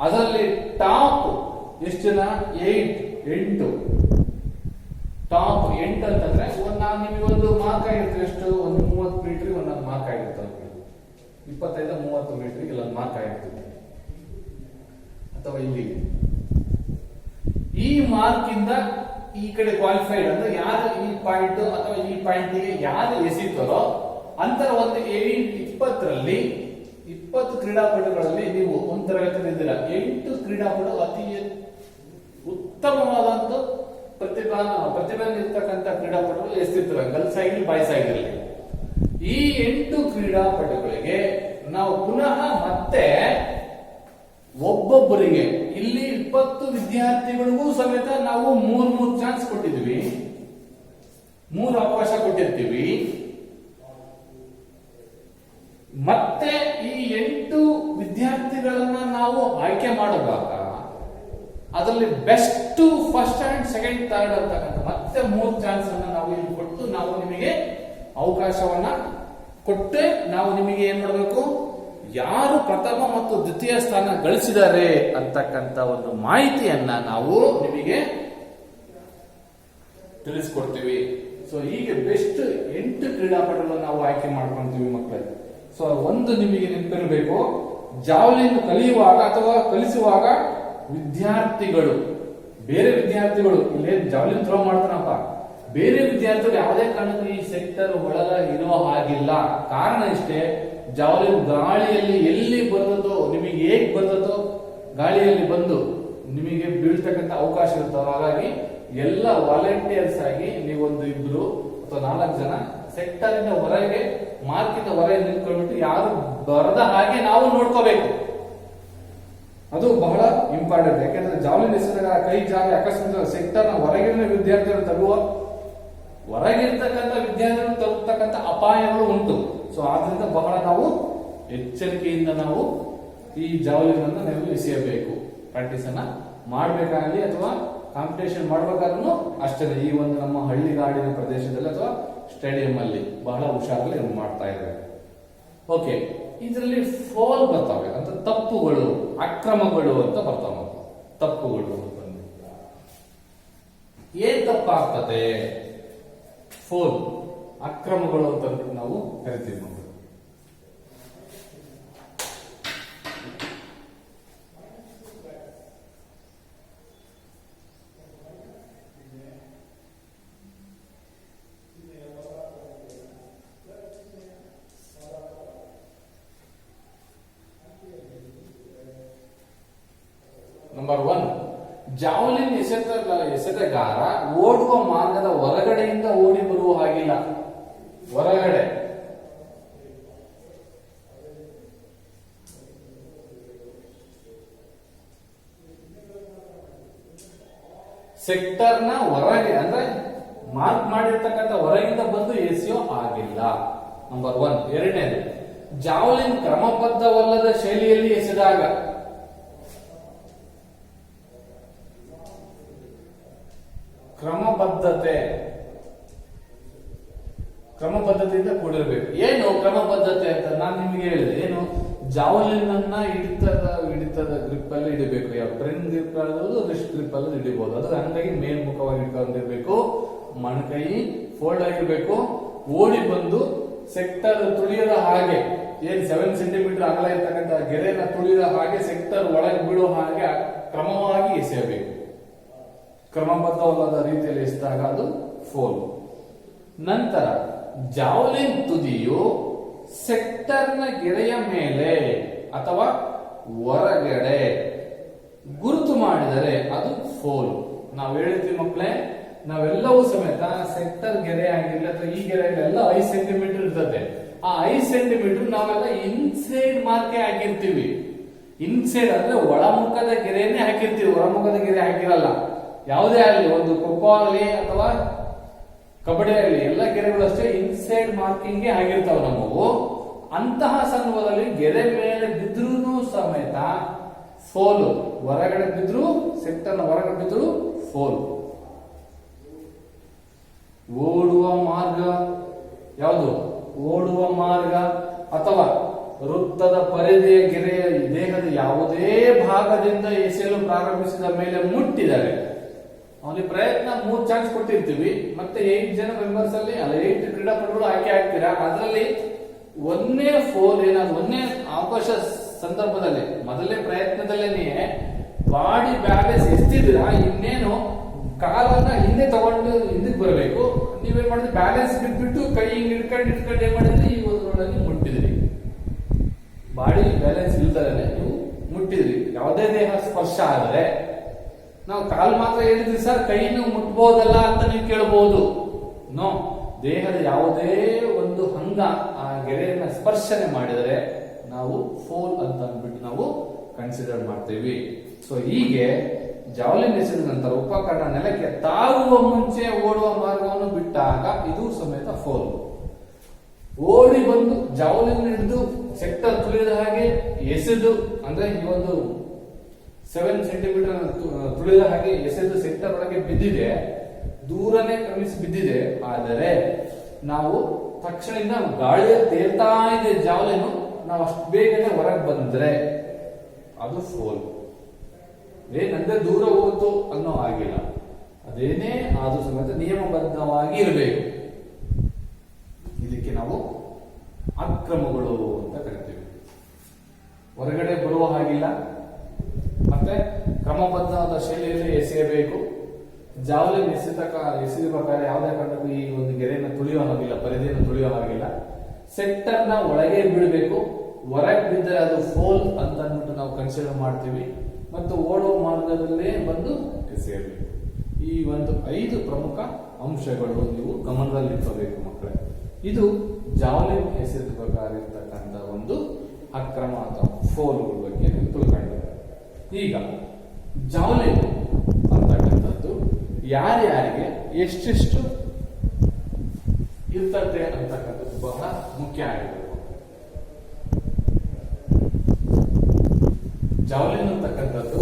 ಅದರಲ್ಲಿ ಟಾಪ್ ಎಷ್ಟು ಜನ? 8. ಟಾಪ್ 8 ಅಂತಂದ್ರೆ ನಾನು ನಿಮಗೆ ಒಂದು ಮಾರ್ಕ್ ಆಗಿರ್ತದೆ. ಎಷ್ಟು? ಒಂದು 30 ಮೀಟರ್ ಒಂದೊಂದು ಮಾರ್ಕ್ ಆಗಿರ್ತದೆ. 25-30 ಮೀಟರ್ ಇಲ್ಲೊಂದು ಮಾರ್ಕ್ ಆಗಿರ್ತದೆ. ಅಥವಾ ಇಲ್ಲಿ ಈ ಮಾರ್ಕ್ ಇಂದ ಈ ಕಡೆ ಕ್ವಾಲಿಫೈಡ್ ಅಂದ್ರೆ ಯಾರು ಈ ಪಾಯಿಂಟ್ ಅಥವಾ ಈ ಪಾಯಿಂಟ್ ಗೆ ಯಾರು ಎಸೀತಾರೋ ಅಂತರ ಒಂದು 20ರಲ್ಲಿ 20 ಕ್ರೀಡಾಪಟುಗಳಲ್ಲಿ ನೀವು ಒಂದು ತರಗತಿಯಲ್ಲಿದ್ದೀರಾ. 8 ಕ್ರೀಡಾಪಟು ಅತಿ ಉತ್ತಮವಾದಂತ ಪ್ರತಿಭೆ ಇರ್ತಕ್ಕಂಥ ಕ್ರೀಡಾಪಟುಗಳು ಎಸ್ತಿರ್ತಾರೆ, ಗರ್ಲ್ಸ್ ಆಗಿರಲಿ ಬಾಯ್ಸ್ ಆಗಿರಲಿ. ಈ 8 ಕ್ರೀಡಾಪಟುಗಳಿಗೆ ನಾವು ಪುನಃ ಮತ್ತೆ ಒಬ್ಬೊಬ್ಬರಿಗೆ ಇಲ್ಲಿ 20 ವಿದ್ಯಾರ್ಥಿಗಳಿಗೂ ಸಮೇತ ನಾವು 3 ಚಾನ್ಸ್ ಕೊಟ್ಟಿದ್ವಿ, 3 ಅವಕಾಶ ಕೊಟ್ಟಿರ್ತೀವಿ. ಮತ್ತೆ ಈ 8 ವಿದ್ಯಾರ್ಥಿಗಳನ್ನ ನಾವು ಆಯ್ಕೆ ಮಾಡುವಾಗ ಅದರಲ್ಲಿ best first and second third ಅಂತಕ್ಕಂಥ ಮತ್ತೆ 3 ಚಾನ್ಸ್ ಅನ್ನ ನಾವು ಇಲ್ಲಿ ಕೊಟ್ಟು ನಾವು ನಿಮಗೆ ಅವಕಾಶವನ್ನ ಕೊಟ್ಟೆ ನಾವು ನಿಮಗೆ ಏನ್ ಮಾಡಬೇಕು, ಯಾರು ಪ್ರಥಮ ಮತ್ತು ದ್ವಿತೀಯ ಸ್ಥಾನ ಗಳಿಸಿದ್ದಾರೆ ಅಂತಕ್ಕಂಥ ಒಂದು ಮಾಹಿತಿಯನ್ನ ನಾವು ನಿಮಗೆ ತಿಳಿಸ್ಕೊಡ್ತೀವಿ. ಸೊ ಹೀಗೆ ಬೆಸ್ಟ್ 8 ಕ್ರೀಡಾಪಟುಗಳನ್ನು ನಾವು ಆಯ್ಕೆ ಮಾಡ್ಕೊಂತೀವಿ ಮಕ್ಕಳೇ. ಸೊ ಒಂದು ನಿಮಗೆ ನೆನಪಿರಬೇಕು, ಜಾವಲಿನ್ ಕಲಿಯುವಾಗ ಅಥವಾ ಕಲಿಸುವಾಗ ವಿದ್ಯಾರ್ಥಿಗಳು, ಬೇರೆ ವಿದ್ಯಾರ್ಥಿಗಳು ಇಲ್ಲೇ ಜಾವಲಿನ್ ಥ್ರೋ ಮಾಡ್ತಾರಪ್ಪ, ಬೇರೆ ವಿದ್ಯಾರ್ಥಿಗಳು ಯಾವುದೇ ಕಾರಣಕ್ಕೂ ಈ ಸೆಕ್ಟರ್ ಒಳಗ ಇರುವ ಹಾಗಿಲ್ಲ. ಕಾರಣ ಇಷ್ಟೇ, ಜಾವಲಿನ್ ಗಾಳಿಯಲ್ಲಿ ಎಲ್ಲಿ ಬರ್ತದೋ, ನಿಮಗೆ ಹೇಗ್ ಬರ್ತದೋ ಗಾಳಿಯಲ್ಲಿ ಬಂದು ನಿಮಗೆ ಬೀಳ್ತಕ್ಕಂಥ ಅವಕಾಶ ಇರ್ತವೆ. ಹಾಗಾಗಿ ಎಲ್ಲ ವಾಲಂಟಿಯರ್ಸ್ ಆಗಿ ನೀವೊಂದು 2 ಅಥವಾ 4 ಜನ ಸೆಕ್ಟರ್ ಇಂದ ಹೊರಗೆ ಮಾರ್ಕಿಂದ ಹೊರಗೆ ನಿಂತ್ಕೊಂಡ್ಬಿಟ್ಟು ಯಾರು ಬರದ ಹಾಗೆ ನಾವು ನೋಡ್ಕೋಬೇಕು. ಅದು ಬಹಳ ಇಂಪಾರ್ಟೆಂಟ್. ಯಾಕೆಂದ್ರೆ ಜಾವಲಿನ್ ಎಸೆತಗಾರ ಕೈ ಜಾರಿ ಅಕಸ್ಮಾತ್ ಸೆಕ್ಟರ್ ನ ಹೊರಗಿನ ವಿದ್ಯಾರ್ಥಿಗಳು ತಗುವ, ಹೊರಗಿರ್ತಕ್ಕಂಥ ವಿದ್ಯಾರ್ಥಿಗಳು ತಗುತ್ತಕ್ಕಂಥ ಅಪಾಯಗಳು ಉಂಟು. ಸೊ ಆದ್ರಿಂದ ಬಹಳ ನಾವು ಎಚ್ಚರಿಕೆಯಿಂದ ನಾವು ಈ ಜಾವಲಿನ್ ಅನ್ನು ನಾವು ಎಸೆಯಬೇಕು. ಪ್ರಾಕ್ಟೀಸ್ ಅನ್ನ ಮಾಡ್ಬೇಕಾಗಲಿ ಅಥವಾ ಕಾಂಪಿಟೇಷನ್ ಮಾಡ್ಬೇಕಾದ್ರೂ ಅಷ್ಟೇ. ಈ ಒಂದು ನಮ್ಮ ಹಳ್ಳಿಗಾಡಿನ ಪ್ರದೇಶದಲ್ಲಿ ಅಥವಾ ಸ್ಟೇಡಿಯಂ ಅಲ್ಲಿ ಬಹಳ ಹುಷಾರಲ್ಲಿ ಮಾಡ್ತಾ ಇದ್ದಾರೆ. ಓಕೆ, ಇದರಲ್ಲಿ ಫಾಲ್ ಬರ್ತವೆ ಅಂತ ತಪ್ಪುಗಳು, ಅಕ್ರಮಗಳು ಅಂತ ಬರ್ತಾವ. ತಪ್ಪುಗಳು ಅಂತಂದ್ರೆ ಏನ್ ತಪ್ಪಾಗ್ತದೆ? ಫೋಲ್, ಅಕ್ರಮಗಳು ಅಂತ ನಾವು ಕರಿತೀವಿ ಮಕ್ಕಳು. ನಂಬರ್ 1, ಜಾವಲಿನ್ ಎಸೆತಗಾರ ಓಡುವ ಮಾರ್ಗದ ಹೊರಗಡೆಯಿಂದ ಓಡಿ ಬರುವ ಹಾಗಿಲ್ಲ. ಹೊರಗಡೆ. ಸೆಕ್ಟರ್ನ ಹೊರಗೆ ಅಂದ್ರೆ ಮಾರ್ಕ್ ಮಾಡಿರ್ತಕ್ಕಂಥ ಹೊರಗಿಂದ ಬಂದು ಎಸೆಯೋ ಆಗಿಲ್ಲ. ನಂಬರ್ 1. ಎರಡನೇದು, ಜಾವಲಿನ್ ಕ್ರಮಬದ್ಧವಲ್ಲದ ಶೈಲಿಯಲ್ಲಿ ಎಸೆದಾಗ. ಕ್ರಮಬದ್ಧತೆಯಿಂದ ಕೂಡಿರಬೇಕು. ಏನು ಕ್ರಮಬದ್ಧತೆ ಅಂತ ನಾನು ನಿಮಗೆ ಹೇಳಿದೆ. ಏನು, ಜಾವಲಿನ್ ಅನ್ನ ಹಿಡಿತದ ಗ್ರಿಪ್ ಅಲ್ಲಿ ಇಡಬೇಕು. ಯಾವ ಫ್ರಂಟ್ ಗ್ರಿಪ್ ಆಗಿರ್ಬೋದು, ರಿಸ್ಟ್ ಗ್ರಿಪ್ ಅಲ್ಲಿ ಹಿಡಿಬಹುದು. ಅದು ಅಂಗೈ ಮೇಲ್ಮುಖವಾಗಿ ಇಟ್ಕೊಂಡಿರ್ಬೇಕು. ಮೊಣಕೈ ಫೋಲ್ಡ್ ಆಗಿರ್ಬೇಕು. ಓಡಿ ಬಂದು ಸೆಕ್ಟರ್ ತುಳಿಯದ ಹಾಗೆ, ಏನ್ 7 ಸೆಂಟಿಮೀಟರ್ ಅಗಲ ಇರ್ತಕ್ಕಂಥ ಗೆರೆನ ತುಳಿದ ಹಾಗೆ ಸೆಕ್ಟರ್ ಒಳಗೆ ಬೀಳುವ ಹಾಗೆ ಕ್ರಮವಾಗಿ ಎಸೆಯಬೇಕು. ಕ್ರಮಬದ್ಧವಲ್ಲದ ರೀತಿಯಲ್ಲಿ ಎಸೆದಾಗ ಅದು ಫೋಲ್. ನಂತರ ಜಾವಲಿನ್ ತುದಿಯು ಸೆಕ್ಟರ್ನ ಗೆರೆಯ ಮೇಲೆ ಅಥವಾ ಹೊರಗಡೆ ಗುರುತು ಮಾಡಿದರೆ ಅದು ಫೋಲ್. ನಾವು ಹೇಳ್ತೀವಿ ಮಕ್ಕಳೇ, ನಾವೆಲ್ಲವೂ ಸಮೇತ ಸೆಕ್ಟರ್ ಗೆರೆ ಆಗಿರ್ಲಿ ಅಥವಾ ಈ ಗೆರೆ ಎಲ್ಲ 5 ಸೆಂಟಿಮೀಟರ್ ಇರ್ತದೆ. ಆ 5 ಸೆಂಟಿಮೀಟರ್ ನಾವೆಲ್ಲ ಇನ್ಸೈಡ್ ಮಾರ್ಕೆ ಹಾಕಿರ್ತೀವಿ. ಇನ್ಸೈಡ್ ಅಂದ್ರೆ ಒಳಮುಖದ ಗೆರೆಯನ್ನೇ ಹಾಕಿರ್ತೀವಿ, ಹೊರಮುಖದ ಗೆರೆ ಹಾಕಿರಲ್ಲ. ಯಾವುದೇ ಆಗಲಿ, ಒಂದು ಖೋಖೋ ಆಗಲಿ ಅಥವಾ ಕಬಡ್ಡಿ ಆಗಲಿ, ಎಲ್ಲ ಗೆರೆಗಳು ಅಷ್ಟೇ ಇನ್ಸೈಡ್ ಮಾರ್ಕಿಂಗ್ ಆಗಿರ್ತಾವ ನಮ್ಮವು. ಅಂತಹ ಸಂದರ್ಭದಲ್ಲಿ ಗೆರೆ ಮೇಲೆ ಬಿದ್ರೂ ಸಮೇತ ಫೋಲ್. ಹೊರಗಡೆ ಬಿದ್ರು, ಸೆಕ್ಟರ್ನ ಹೊರಗಡೆ ಬಿದ್ರು ಫೋಲ್. ಓಡುವ ಮಾರ್ಗ ಯಾವುದು? ಓಡುವ ಮಾರ್ಗ ಅಥವಾ ವೃತ್ತದ ಪರಿಧಿಯ ಗೆರೆಯ ದೇಹದ ಯಾವುದೇ ಭಾಗದಿಂದ ಎಸೆಯಲು ಪ್ರಾರಂಭಿಸಿದ ಮೇಲೆ ಮುಟ್ಟಿದರೆ, ಅವನಿಗೆ ಪ್ರಯತ್ನ 3 ಚಾನ್ಸ್ ಕೊಟ್ಟಿರ್ತೀವಿ. ಮತ್ತೆ 8 ಜನ ಮೆಂಬರ್ಸ್ ಅಲ್ಲಿ 8 ಕ್ರೀಡಾಪಟುಗಳು ಆಯ್ಕೆ ಆಗ್ತೀರಾ. ಅದರಲ್ಲಿ ಒಂದೇ ಫೋಲ್ ಏನಾದ್ರು ಒಂದೇ ಅವಕಾಶ ಸಂದರ್ಭದಲ್ಲಿ ಮೊದಲನೇ ಪ್ರಯತ್ನದಲ್ಲೇನೆ ಬಾಡಿ ಬ್ಯಾಲೆನ್ಸ್ ಎಷ್ಟಿದ್ದೀರಾ, ಇನ್ನೇನು ಕಾಲನ್ನ ಹಿಂದೆ ತಗೊಂಡು ಹಿಂದಕ್ಕೆ ಬರಬೇಕು. ನೀವೇನ್ ಮಾಡಿದ್ರೆ ಬ್ಯಾಲೆನ್ಸ್ ಬಿಟ್ಬಿಟ್ಟು ಕೈ ಹಿಡ್ಕೊಂಡು ಏನ್ ಮಾಡಿದ್ರಿ, ಈ ಒಂದ್ರೊಳಗೆ ಮುಟ್ಟಿದ್ರಿ. ಬಾಡಿ ಬ್ಯಾಲೆನ್ಸ್ ಇಲ್ದಲೇ ನೀವು ಮುಟ್ಟಿದ್ರಿ. ಯಾವುದೇ ದೇಹ ಸ್ಪರ್ಶ ಆದ್ರೆ, ನಾವು ಕಾಲು ಮಾತ್ರ ಹೇಳಿದ್ರಿ ಸರ್, ಕೈಯನ್ನು ಮುಟ್ಬಹುದಲ್ಲ ಅಂತ ನೀವು ಕೇಳಬಹುದು. ನೋ, ದೇಹದ ಯಾವುದೇ ಒಂದು ಅಂಗ ಆ ಗೆರೆಯನ್ನ ಸ್ಪರ್ಶನೆ ಮಾಡಿದರೆ ನಾವು ಫೋಲ್ ಅಂತ ಅಂದ್ಬಿಟ್ಟು ನಾವು ಕನ್ಸಿಡರ್ ಮಾಡ್ತೀವಿ. ಸೊ ಹೀಗೆ ಜಾವಲಿನ್ ಎಸೆದ ನಂತರ ಉಪಕರಣ ನೆಲಕ್ಕೆ ತಾಗುವ ಮುಂಚೆ ಓಡುವ ಮಾರ್ಗವನ್ನು ಬಿಟ್ಟಾಗ ಇದು ಸಮೇತ ಫೋಲ್. ಓಡಿ ಬಂದು ಜಾವಲಿನ್ ಹಿಡಿದು ಸೆಕ್ಟರ್ ತುಳಿದ ಹಾಗೆ ಎಸೆದು, ಅಂದ್ರೆ ಈ ಒಂದು 7 ಸೆಂಟಿಮೀಟರ್ ತುಳಿದ ಹಾಗೆ ಎಸೆದು ಸೆಕ್ಟರ್ ಒಳಗೆ ಬಿದ್ದಿದೆ, ದೂರನೇ ಕ್ರಮಿಸಿ ಬಿದ್ದಿದೆ. ಆದರೆ ನಾವು ತಕ್ಷಣ ಗಾಳಿಯ ತೇಲ್ತಾ ಇದೆ ಜಾವಲಿನು, ನಾವು ಅಷ್ಟು ಬೇಗನೆ ಹೊರಗೆ ಬಂದ್ರೆ ಅದು ಫೋಲ್. ಏನಂದ್ರೆ ದೂರ ಹೋಯ್ತು ಅನ್ನೋ ಆಗಿಲ್ಲ, ಅದೇನೇ ಆದ್ರೂ ಸಮೇತ ನಿಯಮಬದ್ಧವಾಗಿ ಇರಬೇಕು. ಇದಕ್ಕೆ ನಾವು ಅಕ್ರಮಗಳು ಅಂತ ಕರಿತೀವಿ. ಹೊರಗಡೆ ಬರುವ ಹಾಗಿಲ್ಲ, ಮತ್ತೆ ಕ್ರಮಬದ್ಧವಾದ ಶೈಲಿಯಲ್ಲಿ ಎಸೆಯಬೇಕು. ಜಾವಲಿನ್ ಎಸೆಯಬೇಕಾದ್ರೆ ಯಾವುದೇ ಕಾರಣಕ್ಕೂ ಈ ಒಂದು ಗೆರೆಯನ್ನು ತುಳಿಯೋ ಹಾಗಿಲ್ಲ, ಪರಿಧಿಯನ್ನು ತುಳಿಯೋ ಹಾಗಿಲ್ಲ. ಸೆಕ್ಟರ್ನ ಒಳಗೆ ಬೀಳಬೇಕು. ಹೊರಗೆ ಬಿದ್ದರೆ ಅದು ಫೋಲ್ ಅಂತ ಅಂದ್ಬಿಟ್ಟು ನಾವು ಕನ್ಸಿಡರ್ ಮಾಡ್ತೀವಿ. ಮತ್ತು ಓಡುವ ಮಾರ್ಗದಲ್ಲೇ ಬಂದು ಎಸೆಯಬೇಕು. ಈ ಒಂದು 5 ಪ್ರಮುಖ ಅಂಶಗಳು ನೀವು ಗಮನದಲ್ಲಿಟ್ಟಬೇಕು ಮಕ್ಕಳೇ. ಇದು ಜಾವಲಿನ್ ಎಸೆಯಬೇಕಾಗಿರ್ತಕ್ಕಂಥ ಒಂದು ಅಕ್ರಮ ಅಥವಾ ಫೋಲ್ಗಳ ಬಗ್ಗೆ ನೀವು ತಿಳ್ಕೊಂಡಿದ್ದಾರೆ. ಈಗ ಜಾವಲಿನ್ ಅಂತಕ್ಕಂಥದ್ದು ಯಾರ್ಯಾರಿಗೆ ಎಷ್ಟೆಷ್ಟು ಇರ್ತದೆ ಅಂತಕ್ಕಂಥದ್ದು ಬಹಳ ಮುಖ್ಯ ಆಗಿರಬೇಕು. ಜಾವಲಿನ್ ಅಂತಕ್ಕಂಥದ್ದು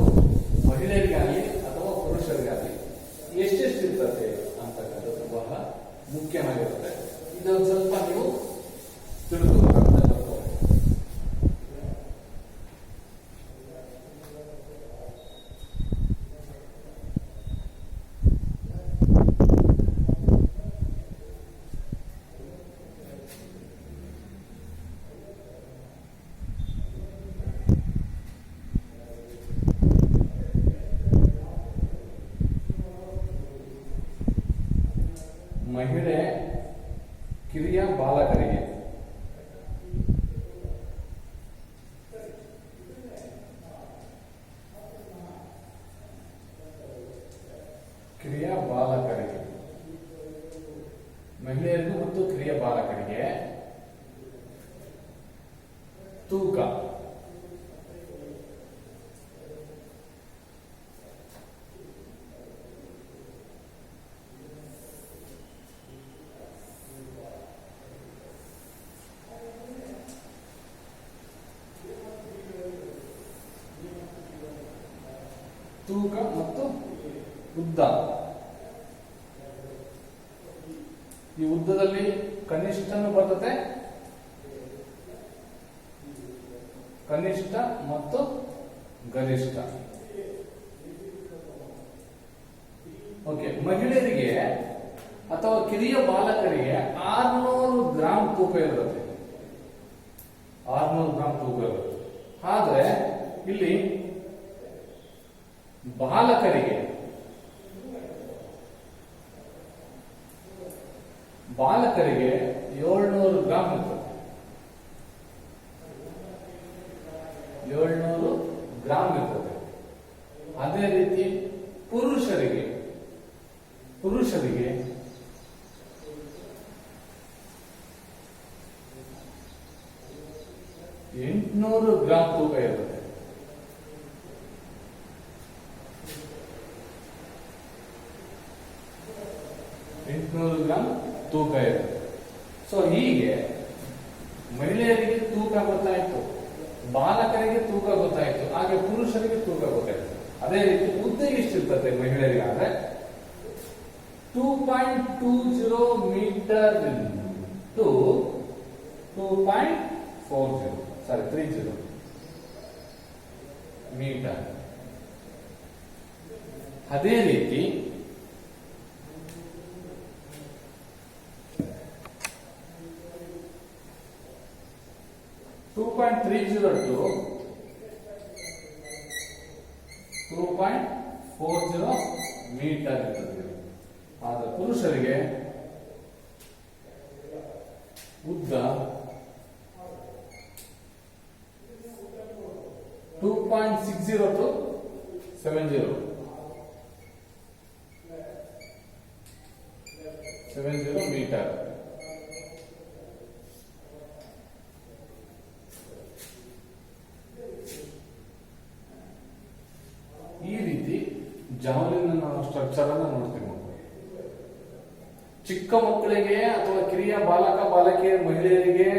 ಮಹಿಳೆಯರಿಗಾಗಲಿ ಅಥವಾ ಪುರುಷರಿಗಾಗಲಿ ಎಷ್ಟೆಷ್ಟು ಇರ್ತದೆ ಅಂತಕ್ಕಂಥದ್ದು ಬಹಳ ಮುಖ್ಯವಾಗಿರುತ್ತೆ. ಇದೊಂದು ಸ್ವಲ್ಪ ನೀವು ತಿಳಿದುಕೊಳ್ಳಬೇಕು. ಮಹಿಳೆ ಕಿರಿಯ ಬಾಲಕರಿಗೆ ಮಹಿಳೆಯರಿಗೂ ಮತ್ತು ಕಿರಿಯ ಬಾಲಕರಿಗೆ ತೂಕ ತೂಕ ಮತ್ತು ಉದ್ದ. ಈ ಉದ್ದದಲ್ಲಿ ಕನಿಷ್ಠನು ಬರ್ತದೆ, ಕನಿಷ್ಠ ಮತ್ತು ಗರಿಷ್ಠ. ಓಕೆ, ಮಹಿಳೆಯರಿಗೆ ಅಥವಾ ಕಿರಿಯ ಬಾಲಕರಿಗೆ 600 ಗ್ರಾಂ ತೂಕ ಇರುತ್ತೆ, 600 ಗ್ರಾಂ ತೂಕ ಇರುತ್ತೆ. ಆದ್ರೆ ಇಲ್ಲಿ ಬಾಲಕರಿಗೆ 700 ಗ್ರಾಂ ಇರ್ತದೆ, 700 ಗ್ರಾಂ ಇರ್ತದೆ. ಅದೇ ರೀತಿ ಪುರುಷರಿಗೆ 800 ಗ್ರಾಂ ತೂಕ ಇರುತ್ತೆ. ಗ್ರಾಂ ತೂಕ ಇರುತ್ತೆ. ಸೊ ಹೀಗೆ ಮಹಿಳೆಯರಿಗೆ ತೂಕ ಗೊತ್ತಾಯ್ತು, ಬಾಲಕರಿಗೆ ತೂಕ ಗೊತ್ತಾಯ್ತು, ಹಾಗೆ ಪುರುಷರಿಗೆ ತೂಕ ಗೊತ್ತಾಯ್ತು. ಅದೇ ರೀತಿ ಉದ್ದ ಎಷ್ಟಿರ್ತದೆ ಮಹಿಳೆಯರಿಗೆ ಅಂದ್ರೆ 2.20 ಮೀಟರ್ ಟು 2.30 ಮೀಟರ್. ಅದೇ ರೀತಿ 2.30 to 2.40 ಮೀಟರ್ ಇರ್ತದೆ. ಆದರೆ ಪುರುಷರಿಗೆ ಉದ್ದ 2.60 to 70 ಮೀಟರ್. ಈ ರೀತಿ ಜಾವಲಿನ್ ನಾವು ಸ್ಟ್ರಕ್ಚರ್ ಅನ್ನು ನೋಡ್ತೀವಿ. ಚಿಕ್ಕ ಮಕ್ಕಳಿಗೆ ಅಥವಾ ಕಿರಿಯ ಬಾಲಕ ಬಾಲಕಿಯರ ಮಹಿಳೆಯರಿಗೆ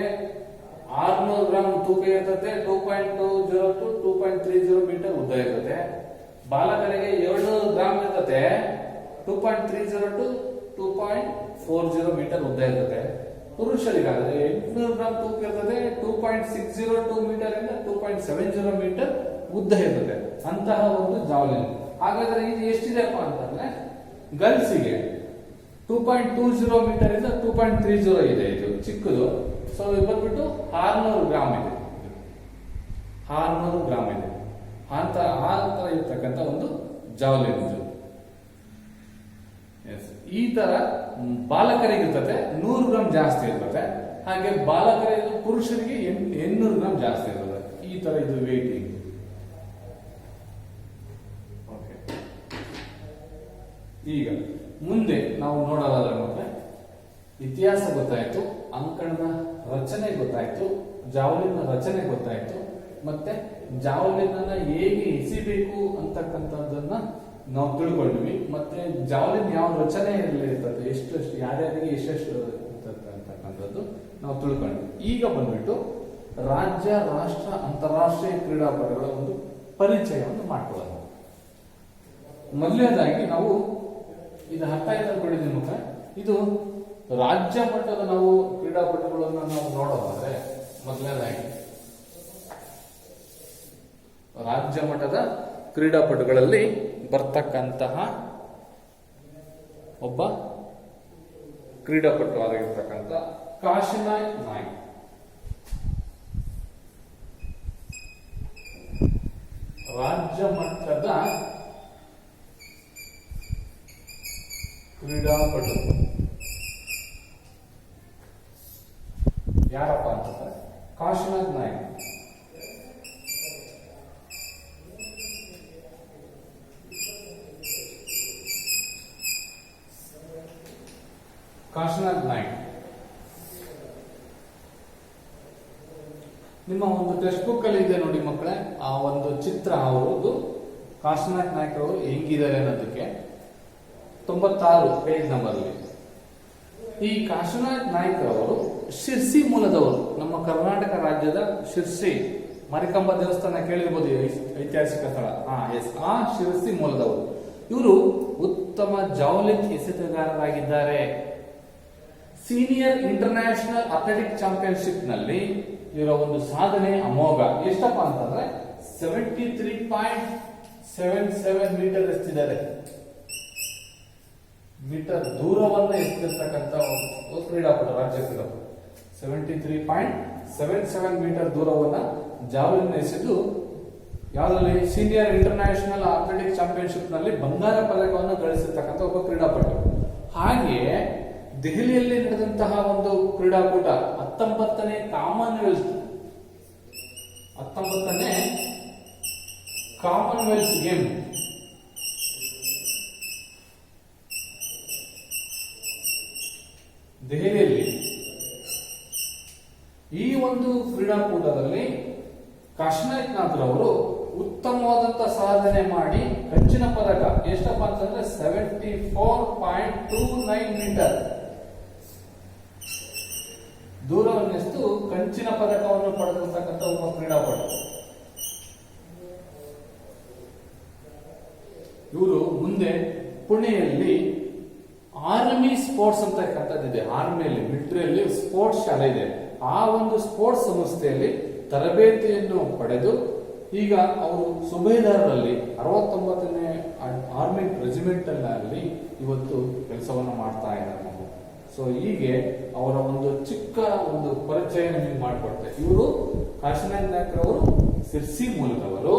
600 ಗ್ರಾಂ ತೂಕ ಇರ್ತದೆ, 2.20 to 2.30 ಮೀಟರ್ ಉದ್ದ ಇರ್ತದೆ. ಬಾಲಕರಿಗೆ 700 ಗ್ರಾಂ ಇರ್ತದೆ, 2.30 to 2.40 ಮೀಟರ್ ಉದ್ದ ಇರ್ತದೆ. ಪುರುಷರಿಗಾದ್ರೆ 800 ಗ್ರಾಂ ತೂಕ ಇರ್ತದೆ, 2.602 ಮೀಟರ್ ಇಂದ 2.70 ಮೀಟರ್ ಉದ್ದ ಇರ್ತದೆ. ಅಂತಹ ಒಂದು ಜಾವಲಿನ್. ಹಾಗಾದ್ರೆ ಇದು ಎಷ್ಟಿದೆಪ್ಪ ಅಂತಂದ್ರೆ ಗರ್ಲ್ಸಿಗೆ 2.20 ಮೀಟರ್ ಇಂದ 2.30 ಇದೆ, ಇದು ಚಿಕ್ಕದು. ಸೊ ಇದು ಬಂದ್ಬಿಟ್ಟು 600 ಗ್ರಾಂ ಇದೆ, 600 ಗ್ರಾಂ ಇದೆ. ಆ ತರ ಇರ್ತಕ್ಕಂಥ ಒಂದು ಜಾವಲಿನ್. ಈ ತರ ಬಾಲಕರಿಗೆ ಇರ್ತದೆ 100 ಗ್ರಾಂ ಜಾಸ್ತಿ ಇರ್ತದೆ, ಹಾಗೆ ಬಾಲಕರಿಗೆ ಪುರುಷರಿಗೆ 800 ಗ್ರಾಂ ಜಾಸ್ತಿ ಇರ್ತದೆ. ಈ ತರ ಇದು ವೇಟಿಂಗ್. ಈಗ ಮುಂದೆ ನಾವು ನೋಡೋದಾದ್ರೆ ಮತ್ತೆ ಇತಿಹಾಸ ಗೊತ್ತಾಯ್ತು, ಅಂಕಣದ ರಚನೆ ಗೊತ್ತಾಯ್ತು, ಜಾವಲಿನ ರಚನೆ ಗೊತ್ತಾಯ್ತು, ಮತ್ತೆ ಜಾವಲಿನ್ ಅನ್ನ ಹೇಗೆ ಎಸಿಬೇಕು ಅಂತಕ್ಕಂಥದ್ದನ್ನ ನಾವು ತಿಳ್ಕೊಂಡ್ವಿ. ಮತ್ತೆ ಜಾವಲಿನ್ ಯಾವ ರಚನೆಯಲ್ಲಿ ಇರ್ತದೆ, ಎಷ್ಟೆಷ್ಟು ಯಾರ್ಯಾರಿಗೆ ಎಷ್ಟೆಷ್ಟು ಇರ್ತದೆ ಅಂತಕ್ಕಂಥದ್ದು ನಾವು ತಿಳ್ಕೊಂಡ್ವಿ. ಈಗ ಬಂದ್ಬಿಟ್ಟು ರಾಜ್ಯ, ರಾಷ್ಟ್ರ, ಅಂತಾರಾಷ್ಟ್ರೀಯ ಕ್ರೀಡಾಪಟುಗಳ ಒಂದು ಪರಿಚಯವನ್ನು ಮಾಡ್ಕೊಳ್ಳೋಣ. ಮೊದಲನೇದಾಗಿ ನಾವು ಇದು ಅರ್ಥ ಆಯ್ತು ಅನ್ಕೊಂಡಿದ್ದೀನಿ ಮುಖ. ಇದು ರಾಜ್ಯ ಮಟ್ಟದ ನಾವು ಕ್ರೀಡಾಪಟುಗಳನ್ನು ನಾವು ನೋಡೋದಾದ್ರೆ ಮೊದಲನೇದಾಗಿ ರಾಜ್ಯ ಮಟ್ಟದ ಕ್ರೀಡಾಪಟುಗಳಲ್ಲಿ ಬರ್ತಕ್ಕಂತಹ ಒಬ್ಬ ಕ್ರೀಡಾಪಟು ಆಗಿರ್ತಕ್ಕಂಥ ಕಾಶಿನಾಥ್ ನಾಯ್ಕ್. ರಾಜ್ಯ ಮಟ್ಟದ ಕ್ರೀಡಾಪಟು ಯಾರಪ್ಪ ಅಂತಂದ್ರೆ ಕಾಶಿನಾಥ್ ನಾಯ್ಕ್. ಕಾಶಿನಾಥ್ ನಾಯ್ಕ್ ನಿಮ್ಮ ಒಂದು ಟೆಕ್ಸ್ಟ್ ಬುಕ್ ಅಲ್ಲಿ ಇದೆ ನೋಡಿ ಮಕ್ಕಳೇ, ಆ ಒಂದು ಚಿತ್ರ ಅವರದ್ದು ಕಾಶಿನಾಥ್ ನಾಯ್ಕ ಅವರು ಹೆಂಗಿದ್ದಾರೆ ಅನ್ನೋದಕ್ಕೆ 96 ಪೇಜ್ ನಂಬರ್ ಅಲ್ಲಿ. ಈ ಕಾಶಿನಾಥ್ ನಾಯ್ಕ ಅವರು ಶಿರ್ಸಿ ಮೂಲದವರು, ನಮ್ಮ ಕರ್ನಾಟಕ ರಾಜ್ಯದ ಶಿರ್ಸಿ ಮಾರಿಕಾಂಬಾ ದೇವಸ್ಥಾನ ಕೇಳಿರ್ಬೋದು, ಐತಿಹಾಸಿಕ ಸ್ಥಳ. ಆ ಶಿರ್ಸಿ ಮೂಲದವರು. ಇವರು ಉತ್ತಮ ಜಾವ್ಲಿನ್ ಎಸೆತಗಾರರಾಗಿದ್ದಾರೆ. ಸೀನಿಯರ್ ಇಂಟರ್ನ್ಯಾಷನಲ್ ಅಥ್ಲೆಟಿಕ್ ಚಾಂಪಿಯನ್ಶಿಪ್ ನಲ್ಲಿ ಇವರ ಒಂದು ಸಾಧನೆ ಅಮೋಘ. ಎಷ್ಟಪ್ಪ ಅಂತಂದ್ರೆ 73.77 ಮೀಟರ್ ಎಸ್ತಿದ್ದಾರೆ. ಮೀಟರ್ ದೂರವನ್ನು ಎಸ್ತಿರ್ತಕ್ಕಂಥ ಕ್ರೀಡಾಪಟು, ರಾಜ್ಯ ಕ್ರೀಡಾಪಟು 73.77 ಮೀಟರ್ ದೂರವನ್ನ ಜಾವ್ಲಿನ್ ಎಸೆದು ಯಾವುದರಲ್ಲಿ ಸೀನಿಯರ್ ಇಂಟರ್ನ್ಯಾಷನಲ್ ಅಥ್ಲೆಟಿಕ್ ಚಾಂಪಿಯನ್ಶಿಪ್ ನಲ್ಲಿ ಬಂಗಾರ ಪದಕವನ್ನು ಗಳಿಸಿರ್ತಕ್ಕಂಥ ಒಬ್ಬ ಕ್ರೀಡಾಪಟು. ಹಾಗೆಯೇ ದೆಹಲಿಯಲ್ಲಿ ನಡೆದಂತಹ ಒಂದು ಕ್ರೀಡಾಕೂಟ 19ನೇ ಕಾಮನ್ವೆಲ್ತ್ ಗೇಮ್ ದೆಹಲಿಯಲ್ಲಿ. ಈ ಒಂದು ಕ್ರೀಡಾಕೂಟದಲ್ಲಿ ಕಾಶಿನಾಥ್ ರವರು ಉತ್ತಮವಾದಂತಹ ಸಾಧನೆ ಮಾಡಿ ಕಂಚಿನ ಪದಕ ಎಷ್ಟಪ್ಪ ಅಂತಂದ್ರೆ 74.29 ಮೀಟರ್ ದೂರವನ್ನೆಷ್ಟು ಕಂಚಿನ ಪದಕವನ್ನು ಪಡೆದಿರ್ತಕ್ಕಂಥ ಒಬ್ಬ ಕ್ರೀಡಾಪಟು. ಇವರು ಮುಂದೆ ಪುಣೆಯಲ್ಲಿ ಆರ್ಮಿ ಸ್ಪೋರ್ಟ್ಸ್ ಅಂತಕ್ಕಂಥದ್ದಿದೆ. ಆರ್ಮಿಯಲ್ಲಿ, ಮಿಲಿಟರಿಯಲ್ಲಿ ಸ್ಪೋರ್ಟ್ಸ್ ಶಾಲೆ ಇದೆ. ಆ ಒಂದು ಸ್ಪೋರ್ಟ್ಸ್ ಸಂಸ್ಥೆಯಲ್ಲಿ ತರಬೇತಿಯನ್ನು ಪಡೆದು ಈಗ ಅವರು ಸುಬೇದಾರರಲ್ಲಿ 69ನೇ ಆರ್ಮಿ ರೆಜಿಮೆಂಟ್ ಅಲ್ಲಿ ಇವತ್ತು ಕೆಲಸವನ್ನು ಮಾಡ್ತಾ ಇದ್ದಾರೆ. ಸೊ ಹೀಗೆ ಅವರ ಒಂದು ಚಿಕ್ಕ ಒಂದು ಪರಿಚಯ ನಿಮಗೆ ಮಾಡಿಕೊಡ್ತಾರೆ. ಇವರು ಕಾಶಿನಾಥ್ ನಾಯ್ಕರವರು ಸಿರ್ಸಿ ಮೂಲದವರು.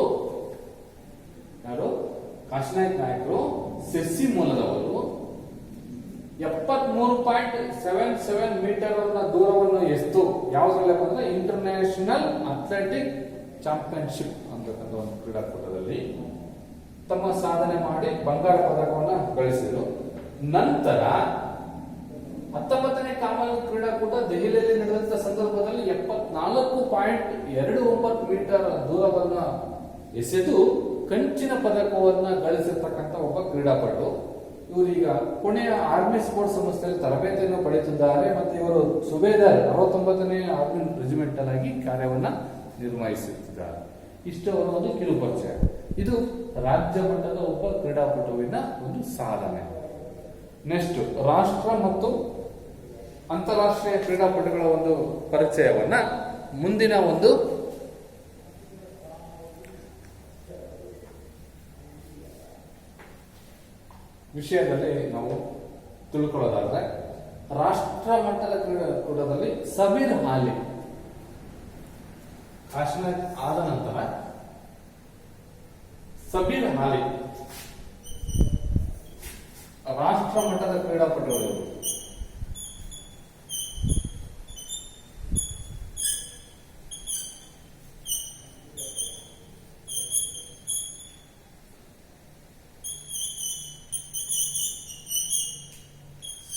ಯಾರು? ಕಾಶಿನಾಥ್ ನಾಯ್ಕರು ಸಿರ್ಸಿ ಮೂಲದವರು. 73.77 ಮೀಟರ್ ದೂರವನ್ನು ಎಸ್ತು ಯಾವುದ್ರಲ್ಲಪ್ಪ ಅಂದ್ರೆ ಇಂಟರ್ನ್ಯಾಷನಲ್ ಅಥ್ಲೆಟಿಕ್ ಚಾಂಪಿಯನ್ಶಿಪ್ ಅಂತಕ್ಕಂಥ ಒಂದು ಕ್ರೀಡಾಕೂಟದಲ್ಲಿ ತಮ್ಮ ಸಾಧನೆ ಮಾಡಿ ಬಂಗಾರ ಪದಕವನ್ನು ಗಳಿಸಿದರು. ನಂತರ 19ನೇ ಕಾಮನ್ವೆಲ್ತ್ ಕ್ರೀಡಾಕೂಟ ದೆಹಲಿಯಲ್ಲಿ ನಡೆದಂತ ಸಂದರ್ಭದಲ್ಲಿ 74.29 ಮೀಟರ್ ದೂರವನ್ನ ಎಸೆದು ಕಂಚಿನ ಪದಕವನ್ನ ಗಳಿಸಿರ್ತಕ್ಕಂಥ ಒಬ್ಬ ಕ್ರೀಡಾಪಟು. ಇವರೀಗ ಪುಣೆಯ ಆರ್ಮಿ ಸ್ಪೋರ್ಟ್ಸ್ ಸಂಸ್ಥೆಯಲ್ಲಿ ತರಬೇತಿಯನ್ನು ಪಡೆಯುತ್ತಿದ್ದಾರೆ ಮತ್ತು ಇವರು ಸುಬೇದಾರ್ 69ನೇ ಆರ್ಮಿ ರೆಜಿಮೆಂಟ್ ಆಗಿ ಕಾರ್ಯವನ್ನ ನಿರ್ವಹಿಸುತ್ತಿದ್ದಾರೆ. ಇಷ್ಟು ಅವರ ಒಂದು ಕಿರು ಪರಿಚಯ. ಇದು ರಾಜ್ಯ ಮಟ್ಟದ ಒಬ್ಬ ಕ್ರೀಡಾಪಟುವಿನ ಒಂದು ಸಾಧನೆ. ನೆಕ್ಸ್ಟ್ ರಾಷ್ಟ್ರ ಮತ್ತು ಅಂತಾರಾಷ್ಟ್ರೀಯ ಕ್ರೀಡಾಪಟುಗಳ ಒಂದು ಪರಿಚಯವನ್ನ ಮುಂದಿನ ಒಂದು ವಿಷಯದಲ್ಲಿ ನಾವು ತಿಳ್ಕೊಳ್ಳೋದಾದ್ರೆ, ರಾಷ್ಟ್ರ ಮಟ್ಟದ ಕ್ರೀಡಾಕೂಟದಲ್ಲಿ ಸಬೀರ್ ಹಾಲಿ ಕಾಶಿನಾಥ್ ಆದ ನಂತರ ಸಬೀರ್ ಹಾಲಿ ರಾಷ್ಟ್ರ ಮಟ್ಟದ ಕ್ರೀಡಾಪಟುಗಳು.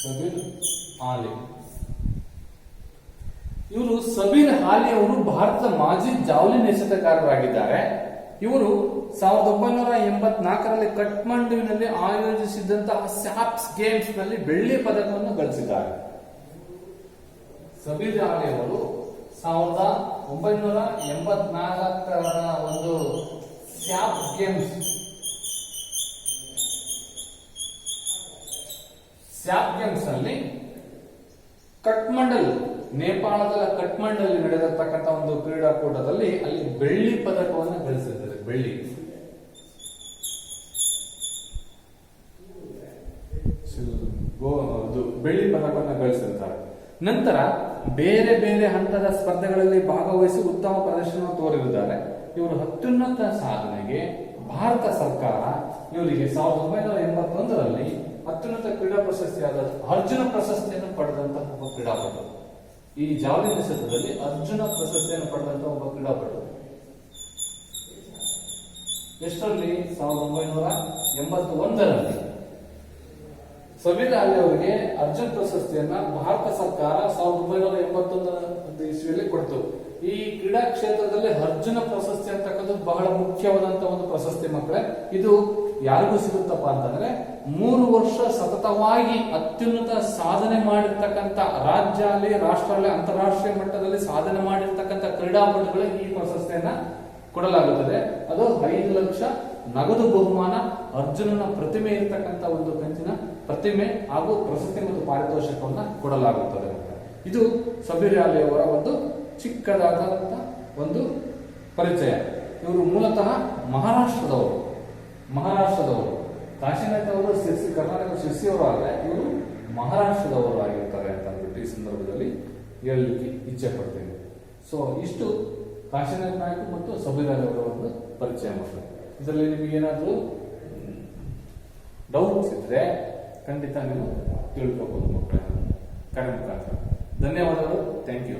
ಸಬೀರ್ ಹಾಲಿ ಇವರು ಸಬೀರ್ ಹಾಲಿ ಅವರು ಭಾರತದ ಮಾಜಿ ಜಾವ್ಲಿನ್ ಎಸೆತಗಾರರಾಗಿದ್ದಾರೆ. ಇವರು 1984ರಲ್ಲಿ ಕಠ್ಮಂಡುವಿನಲ್ಲಿ ಆಯೋಜಿಸಿದಂತಹ ಸ್ಯಾಪ್ಸ್ ಗೇಮ್ಸ್ ನಲ್ಲಿ ಬೆಳ್ಳಿ ಪದಕವನ್ನು ಗಳಿಸಿದ್ದಾರೆ. ಸಬೀರ್ ಹಾಲಿ ಅವರು 1984ರ ಒಂದು ಸ್ಯಾಪ್ ಗೇಮ್ಸ್ ಅಲ್ಲಿ ಕಠ್ಮಂಡಲ್, ನೇಪಾಳದ ಕಠ್ಮಂಡಲ್ಲಿ ನಡೆದಿರ್ತಕ್ಕಂಥ ಒಂದು ಕ್ರೀಡಾಕೂಟದಲ್ಲಿ ಅಲ್ಲಿ ಬೆಳ್ಳಿ ಪದಕವನ್ನು ಗಳಿಸಿದ್ದಾರೆ. ಬೆಳ್ಳಿ ಪದಕವನ್ನು ಗಳಿಸಿದ್ದಾರೆ. ನಂತರ ಬೇರೆ ಬೇರೆ ಹಂತದ ಸ್ಪರ್ಧೆಗಳಲ್ಲಿ ಭಾಗವಹಿಸಿ ಉತ್ತಮ ಪ್ರದರ್ಶನ ತೋರಿದ್ದಾರೆ. ಇವರು ಅತ್ಯುನ್ನತ ಸಾಧನೆಗೆ ಭಾರತ ಸರ್ಕಾರ ಇವರಿಗೆ 1981ರಲ್ಲಿ ಅತ್ಯುನ್ನತ ಕ್ರೀಡಾ ಪ್ರಶಸ್ತಿಯಾದ ಅರ್ಜುನ ಪ್ರಶಸ್ತಿಯನ್ನು ಪಡೆದಂತಹ ಒಬ್ಬ ಕ್ರೀಡಾಪಟು. ಈ ಜಾವ್ಲಿನ್ ಎಸೆತದಲ್ಲಿ ಅರ್ಜುನ ಪ್ರಶಸ್ತಿಯನ್ನು ಪಡೆದಂತಹ ಒಬ್ಬ ಕ್ರೀಡಾಪಟು. ಎಷ್ಟರಲ್ಲಿ? 1981ರಲ್ಲಿ ಸಬೀರ್ ಹಾಲಿ ಅವರಿಗೆ ಅರ್ಜುನ್ ಪ್ರಶಸ್ತಿಯನ್ನ ಭಾರತ ಸರ್ಕಾರ 1981 ಇಸ್ವಿಯಲ್ಲಿ ಕೊಡ್ತು. ಈ ಕ್ರೀಡಾ ಕ್ಷೇತ್ರದಲ್ಲಿ ಅರ್ಜುನ ಪ್ರಶಸ್ತಿ ಅಂತಕ್ಕಂಥದ್ದು ಬಹಳ ಮುಖ್ಯವಾದಂತಹ ಒಂದು ಪ್ರಶಸ್ತಿ ಮಕ್ಕಳೇ. ಇದು ಯಾರಿಗೂ ಸಿಗುತ್ತಪ್ಪ ಅಂತಂದ್ರೆ 3 ವರ್ಷ ಸತತವಾಗಿ ಅತ್ಯುನ್ನತ ಸಾಧನೆ ಮಾಡಿರ್ತಕ್ಕಂಥ ರಾಜ್ಯ ಅಲ್ಲಿ, ರಾಷ್ಟ್ರ ಅಲ್ಲಿ, ಅಂತಾರಾಷ್ಟ್ರೀಯ ಮಟ್ಟದಲ್ಲಿ ಸಾಧನೆ ಮಾಡಿರ್ತಕ್ಕಂಥ ಕ್ರೀಡಾಪಟುಗಳಿಗೆ ಈ ಪ್ರಶಸ್ತಿಯನ್ನ ಕೊಡಲಾಗುತ್ತದೆ. ಅದು 5 ಲಕ್ಷ ನಗದು ಬಹುಮಾನ, ಅರ್ಜುನನ ಪ್ರತಿಮೆ ಇರತಕ್ಕಂಥ ಒಂದು ಕಂಚಿನ ಪ್ರತಿಮೆ ಹಾಗೂ ಪ್ರಶಸ್ತಿ ಮತ್ತು ಪಾರಿತೋಷಕವನ್ನ ಕೊಡಲಾಗುತ್ತದೆ. ಇದು ಸಬೀರ್ ಅಲಿ ಅವರ ಒಂದು ಚಿಕ್ಕದಾದಂತ ಒಂದು ಪರಿಚಯ. ಇವರು ಮೂಲತಃ ಮಹಾರಾಷ್ಟ್ರದವರು. ಕಾಶಿನಾಥ್ ಅವರು ಶಿರ್ಸಿ, ಕರ್ನಾಟಕ ಶಿರ್ಸಿಯವರು ಆದರೆ ಇವರು ಮಹಾರಾಷ್ಟ್ರದವರು ಆಗಿರ್ತಾರೆ ಅಂತ ಅಂದ್ಬಿಟ್ಟು ಈ ಸಂದರ್ಭದಲ್ಲಿ ಹೇಳಲಿಕ್ಕೆ ಇಚ್ಛೆ ಪಡ್ತೇನೆ. ಸೊ ಇಷ್ಟು ಕಾಶಿನಾಥ್ ನಾಯಕ್ ಮತ್ತು ಸಬೀರ್ ಅಲಿ ಅವರ ಒಂದು ಪರಿಚಯ ಮಾಡ್ತಾರೆ. ಇದರಲ್ಲಿ ನಿಮಗೆ ಏನಾದರೂ ಡೌಟ್ಸ್ ಇದ್ರೆ ಖಂಡಿತ ನೀವು ತಿಳ್ಕೋಬಹುದು ಮಕ್ಕಳೇ ಕರೆ ಮುಖಾಂತರ. ಧನ್ಯವಾದಗಳು. Thank you.